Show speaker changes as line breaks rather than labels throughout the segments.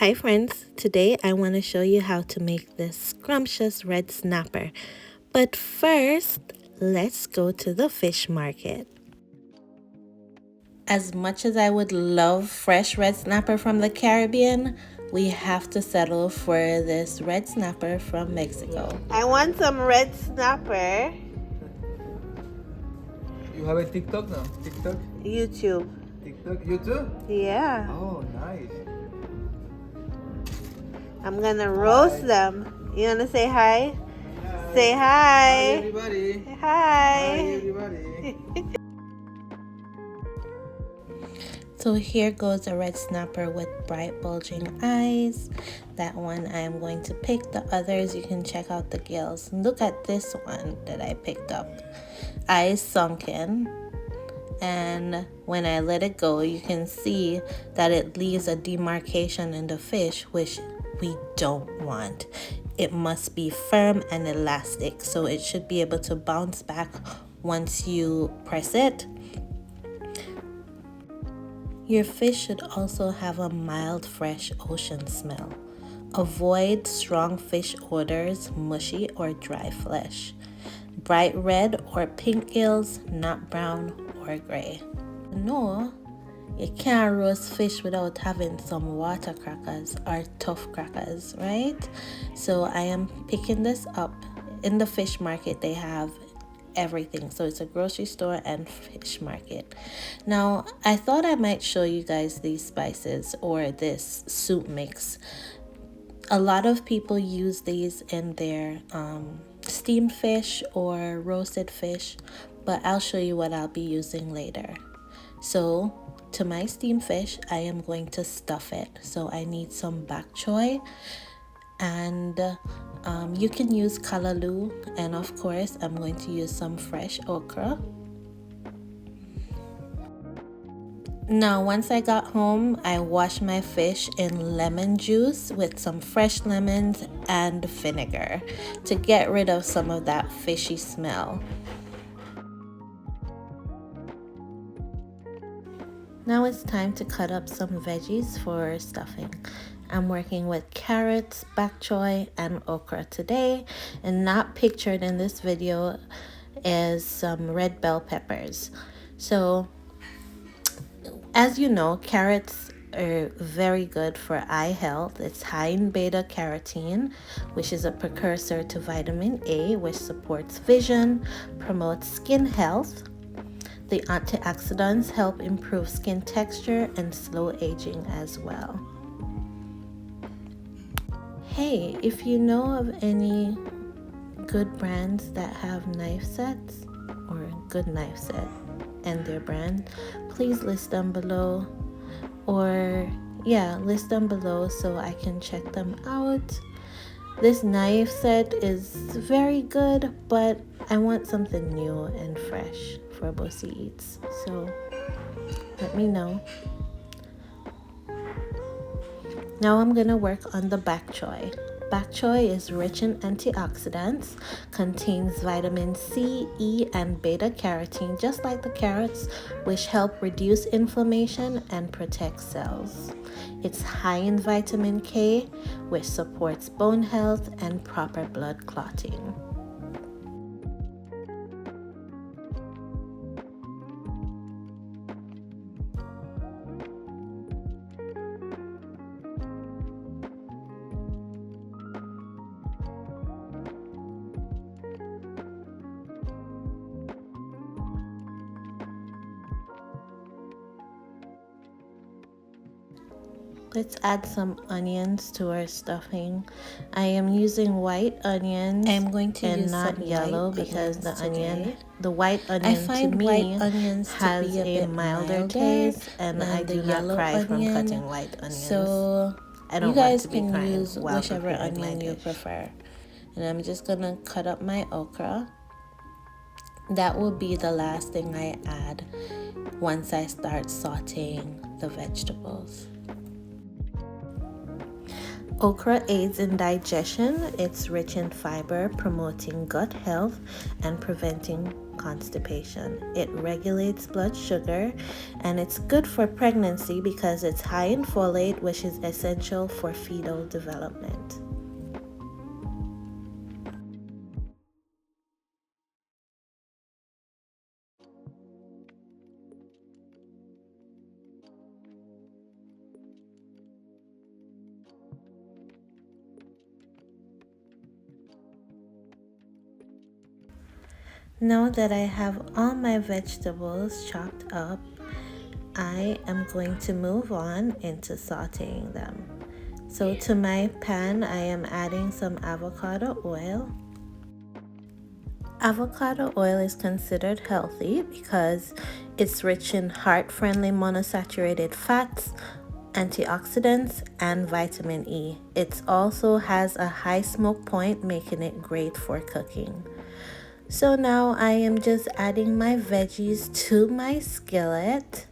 Hi friends, today I want to show you how to make this scrumptious red snapper. But first, let's go to the fish market. As much as I would love fresh red snapper from the Caribbean, we have to settle for this red snapper from Mexico. I want some red snapper.
You have a TikTok now? TikTok?
YouTube.
TikTok? YouTube?
Yeah.
Oh, nice.
I'm gonna roast them. You wanna say hi?
Hi.
Say hi.
Hi, everybody.
Hi.
Hi, everybody.
So here goes a red snapper with bright bulging eyes. That one I am going to pick. The others you can check out the gills. Look at this one that I picked up. Eyes sunken. And when I let it go, you can see that it leaves a demarcation in the fish, which we don't want. It must be firm and elastic, so it should be able to bounce back once you press it. Your fish should also have a mild, fresh ocean smell. Avoid strong fish odors, mushy or dry flesh. Bright red or pink gills, not brown or gray. No, you can't roast fish without having some water crackers or tough crackers, right? So I am picking this up. In the fish market, they have everything. So it's a grocery store and fish market. Now, I thought I might show you guys these spices or this soup mix. A lot of people use these in their steamed fish or roasted fish, but I'll show you what I'll be using later. So to my steamed fish, I am going to stuff it. So I need some bok choy, and you can use kalaloo, and of course I'm going to use some fresh okra. Now, once I got home, I washed my fish in lemon juice with some fresh lemons and vinegar to get rid of some of that fishy smell. Now it's time to cut up some veggies for stuffing. I'm working with carrots, bok choy, and okra today, and not pictured in this video is some red bell peppers. So as you know, carrots are very good for eye health. It's high in beta carotene, which is a precursor to vitamin A, which supports vision, promotes skin health. The antioxidants help improve skin texture and slow aging as well. Hey, if you know of any good brands that have knife sets or good knife set and their brand, please list them below, or list them below so I can check them out. This knife set is very good, but I want something new and fresh for Bossy Eats, so let me know. Now I'm gonna work on the bok choy. Bok choy is rich in antioxidants, contains vitamin C, E, and beta carotene, just like the carrots, which help reduce inflammation and protect cells. It's high in vitamin K, which supports bone health and proper blood clotting. Let's add some onions to our stuffing. I am using white onions. I'm going to use not yellow because the white onion to me has a milder taste, and I do not cry from cutting white onions. So you guys can use whichever onion you prefer. And I'm just gonna cut up my okra. That will be the last thing I add once I start sauteing the vegetables. Okra aids in digestion. It's rich in fiber, promoting gut health and preventing constipation. It regulates blood sugar, and it's good for pregnancy because it's high in folate, which is essential for fetal development. Now that I have all my vegetables chopped up, I am going to move on into sauteing them. So to my pan, I am adding some avocado oil. Avocado oil is considered healthy because it's rich in heart-friendly monosaturated fats, antioxidants, and vitamin E. It also has a high smoke point, making it great for cooking. So now I am just adding my veggies to my skillet,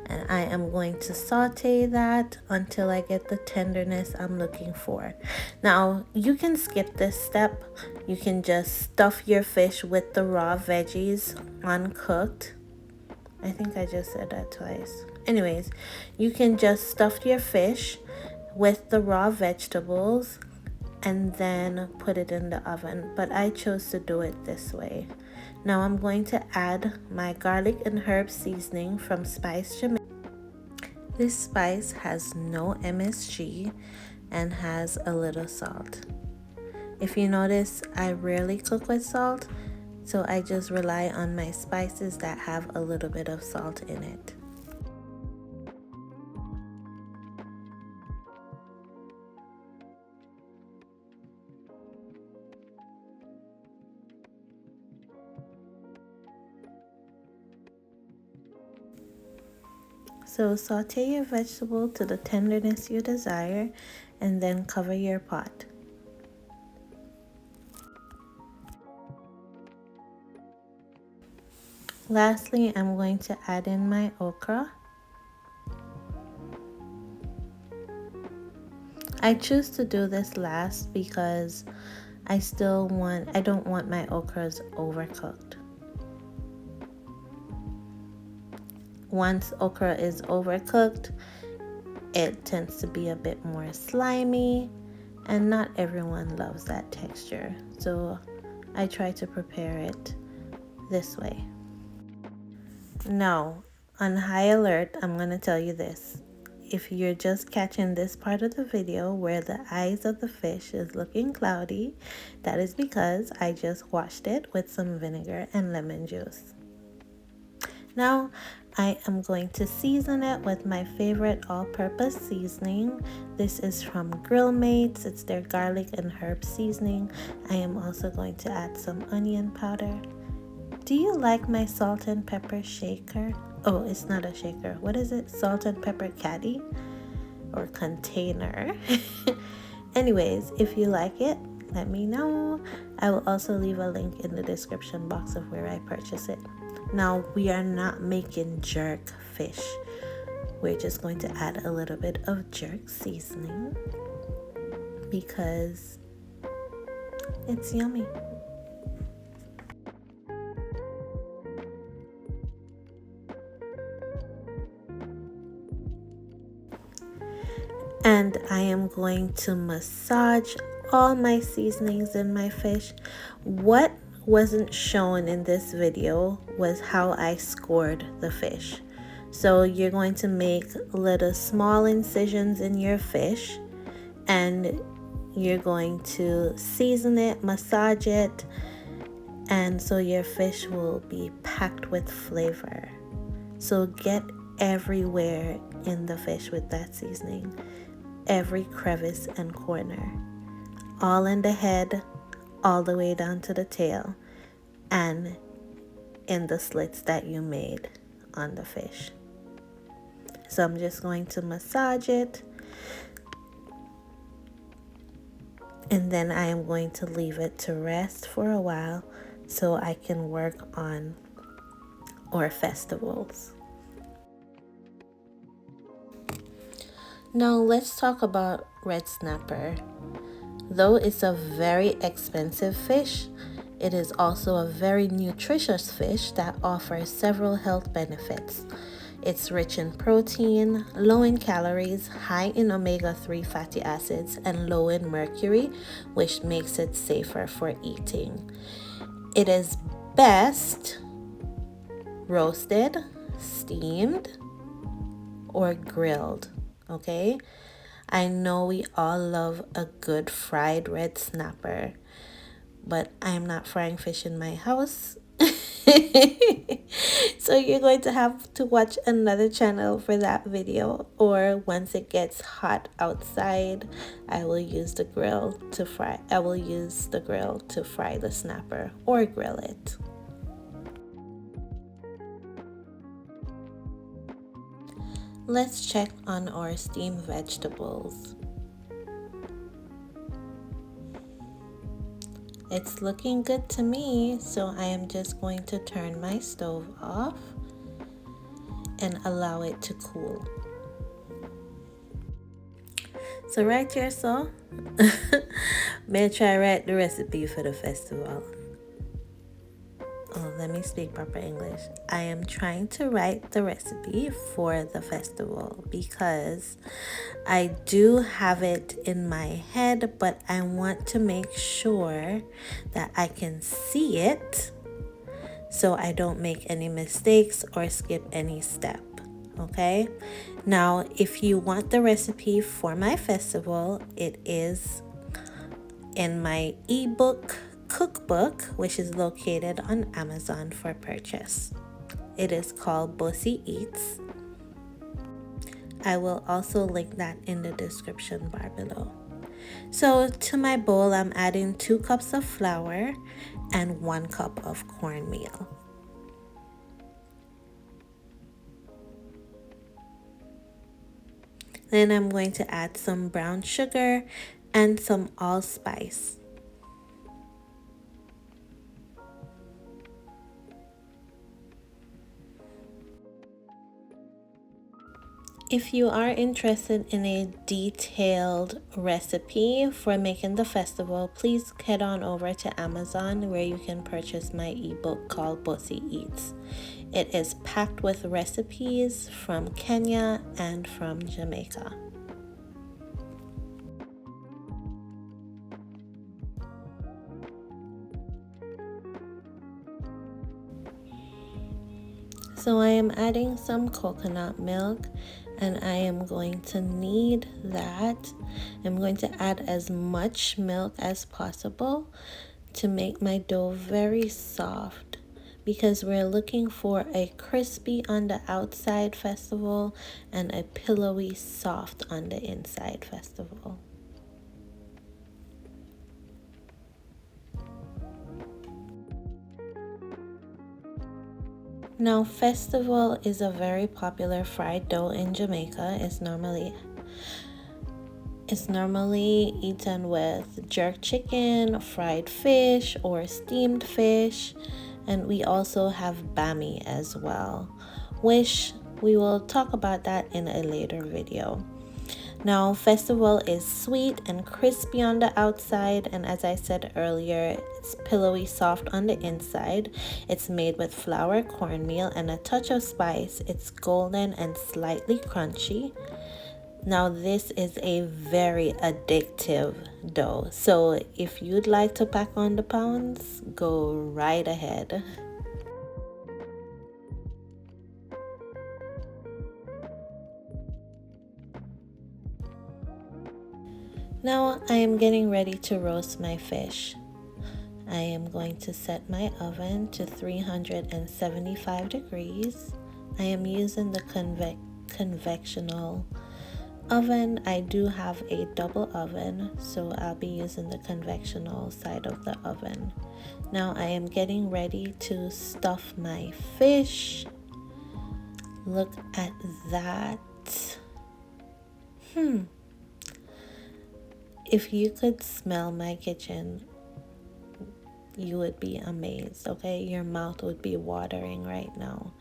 and I am going to saute that until I get the tenderness I'm looking for. Now you can skip this step. You can just stuff your fish with the raw veggies uncooked. I think I just said that twice. Anyways, you can just stuff your fish with the raw vegetables and then put it in the oven, but I chose to do it this way. Now I'm going to add my garlic and herb seasoning from Spice Jamaican. This spice has no MSG and has a little salt. If you notice, I rarely cook with salt, so I just rely on my spices that have a little bit of salt in it. So saute your vegetable to the tenderness you desire and then cover your pot. Lastly, I'm going to add in my okra. I choose to do this last because I don't want my okras overcooked. Once okra is overcooked, it tends to be a bit more slimy, and not everyone loves that texture. So I try to prepare it this way. Now, on high alert, I'm going to tell you this. If you're just catching this part of the video where the eyes of the fish is looking cloudy, that is because I just washed it with some vinegar and lemon juice. Now, I am going to season it with my favorite all-purpose seasoning. This is from Grill Mates. It's their garlic and herb seasoning. I am also going to add some onion powder. Do you like my salt and pepper shaker? Oh, it's not a shaker. What is it? Salt and pepper caddy or container. Anyways, if you like it, let me know. I will also leave a link in the description box of where I purchased it. Now, we are not making jerk fish. We're just going to add a little bit of jerk seasoning because it's yummy. And I am going to massage all my seasonings in my fish. What wasn't shown in this video was how I scored the fish. So you're going to make little small incisions in your fish, and you're going to season it, massage it, and so your fish will be packed with flavor. So get everywhere in the fish with that seasoning, every crevice and corner, all in the head, all the way down to the tail, and in the slits that you made on the fish. So I'm just going to massage it, and then I am going to leave it to rest for a while so I can work on our festivals. Now let's talk about red snapper. Though it's a very expensive fish, It is also a very nutritious fish that offers several health benefits. It's rich in protein, low in calories, high in omega-3 fatty acids, and low in mercury, which makes it safer for eating. It is best roasted, steamed, or grilled, okay? I know we all love a good fried red snapper, but I'm not frying fish in my house. So you're going to have to watch another channel for that video, or once it gets hot outside, I will use the grill to fry the snapper or grill it. Let's check on our steamed vegetables. It's looking good to me, so I am just going to turn my stove off and allow it to cool. So right here, so may I try write the recipe for the festival. Oh, let me speak proper English. I am trying to write the recipe for the festival because I do have it in my head, but I want to make sure that I can see it so I don't make any mistakes or skip any step. Okay? Now, if you want the recipe for my festival, it is in my ebook cookbook, which is located on Amazon for purchase. It is called Bossy Eats. I will also link that in the description bar below. So to my bowl, I'm adding 2 cups of flour and 1 cup of cornmeal. Then I'm going to add some brown sugar and some allspice. If you are interested in a detailed recipe for making the festival, please head on over to Amazon where you can purchase my ebook called Bossy Eats. It is packed with recipes from Kenya and from Jamaica. So I am adding some coconut milk, and I am going to knead that. I'm going to add as much milk as possible to make my dough very soft, because we're looking for a crispy on the outside festival and a pillowy soft on the inside festival. Now, festival is a very popular fried dough in Jamaica. It's normally eaten with jerk chicken, fried fish, or steamed fish, and we also have bami as well, which we will talk about that in a later video. Now, festival is sweet and crispy on the outside, and as I said earlier, it's pillowy soft on the inside. It's made with flour, cornmeal, and a touch of spice. It's golden and slightly crunchy. Now, this is a very addictive dough, so if you'd like to pack on the pounds, go right ahead. Now I am getting ready to roast my fish. I am going to set my oven to 375 degrees. I am using the convectional oven. I do have a double oven, so I'll be using the convectional side of the oven. Now I am getting ready to stuff my fish. Look at that. If you could smell my kitchen, you would be amazed, okay? Your mouth would be watering right now.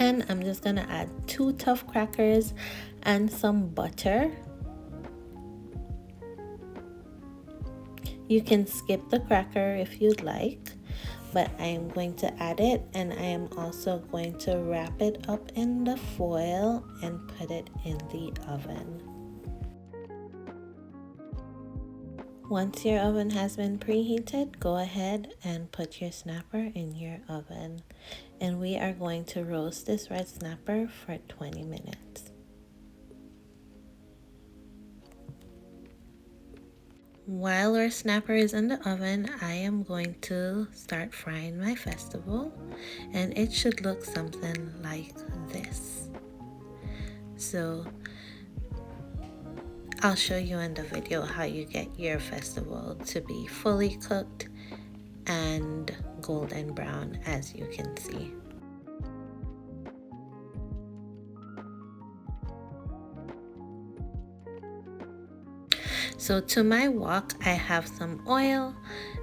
pan, I'm just gonna add 2 tough crackers and some butter. You can skip the cracker if you'd like, but I am going to add it, and I am also going to wrap it up in the foil and put it in the oven. Once your oven has been preheated, go ahead and put your snapper in your oven. And we are going to roast this red snapper for 20 minutes. While our snapper is in the oven, I am going to start frying my vegetable, and it should look something like this. So I'll show you in the video how you get your vegetable to be fully cooked and golden brown, as you can see. So to my wok, I have some oil,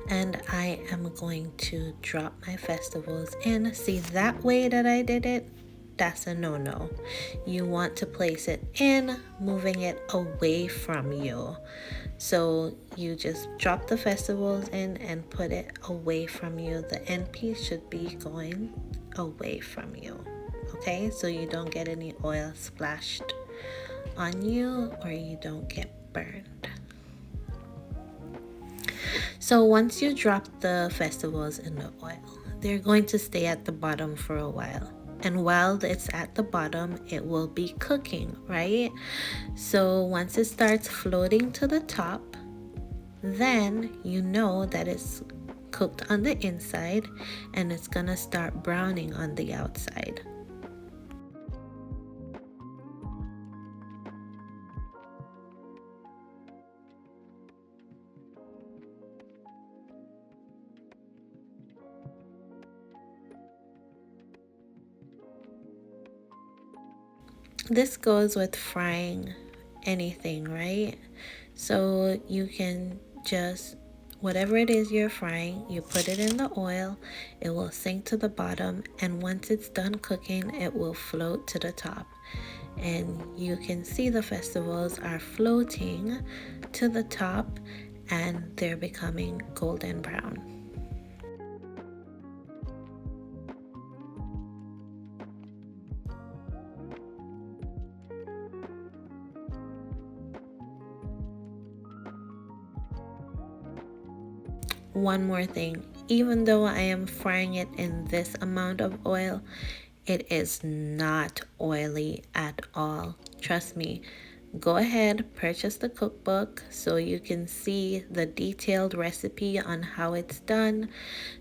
and I am going to drop my vegetables in. See, that way that I did it, that's a no-no. You want to place it in, moving it away from you. So you just drop the vegetables in and put it away from you. The end piece should be going away from you. Okay, so you don't get any oil splashed on you or you don't get burned. So once you drop the vegetables in the oil, they're going to stay at the bottom for a while. And while it's at the bottom, it will be cooking, right? So once it starts floating to the top, then you know that it's cooked on the inside and it's gonna start browning on the outside. This goes with frying anything, right? So you can just, whatever it is you're frying, you put it in the oil, it will sink to the bottom, and once it's done cooking, it will float to the top. And you can see the vegetables are floating to the top and they're becoming golden brown. One more thing, even though I am frying it in this amount of oil, it is not oily at all. Trust me. Go ahead, purchase the cookbook so you can see the detailed recipe on how it's done,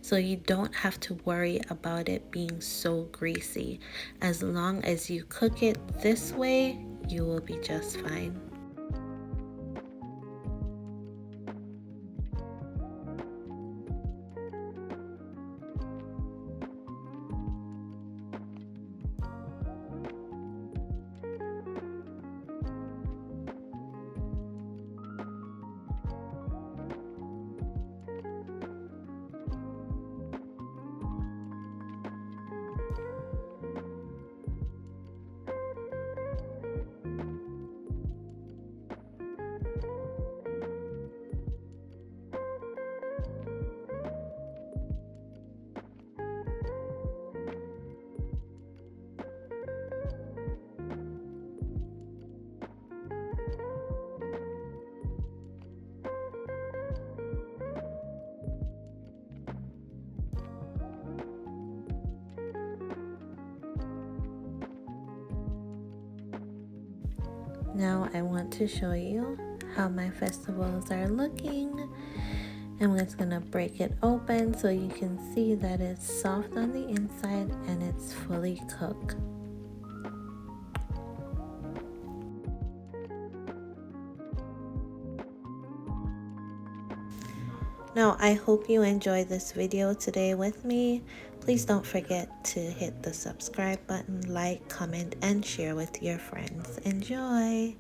so you don't have to worry about it being so greasy. As long as you cook it this way, you will be just fine. Now I want to show you how my vegetables are looking. I'm just gonna break it open so you can see that it's soft on the inside and it's fully cooked. Now, I hope you enjoyed this video today with me. Please don't forget to hit the subscribe button, like, comment, and share with your friends. Enjoy!